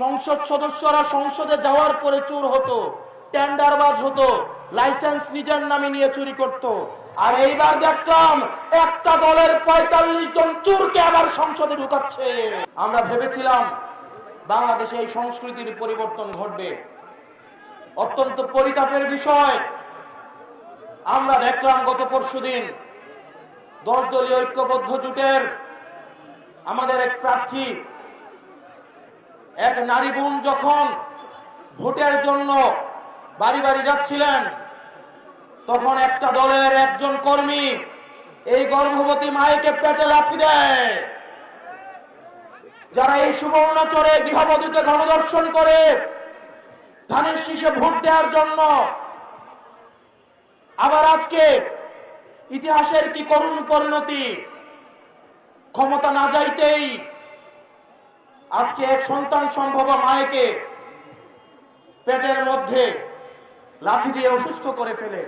সংসদ সদস্যরা সংসদে যাওয়ার পরে চোর হতো, টেন্ডারবাজ হতো, লাইসেন্স নিজের নামে নিয়ে চুরি করত। আর এইবার দেখলাম একটা দলের ৪৫ জন চোরকে আবার সংসদে ঢুকাচ্ছে। আমরা ভেবেছিলাম বাংলাদেশে এই সংস্কৃতির পরিবর্তন ঘটবে। অত্যন্ত পরিতাপের বিষয়, আমরা দেখলাম গত পরশুদিন ১০ দলীয় ঐক্যবদ্ধ জোটের আমাদের এক প্রার্থী, এক নারী বোন যখন ভোটের জন্য বাড়ি বাড়ি যাচ্ছিলেন, তখন একটা দলের একজন কর্মী এই গর্ভবতী মায়েকে পেটে লাথি দেয়। যারা এই সুবর্ণচরে গৃহবধূকে গণধর্ষণ করে ধানের শীষে ভোট দেওয়ার জন্য, আবার আজকে ইতিহাসের কি করুণ পরিণতি, ক্ষমতা না যাইতেই আজকে এক সন্তান সম্ভব মায়েকে পেটের মধ্যে লাথি দিয়ে অসুস্থ করে ফেলে।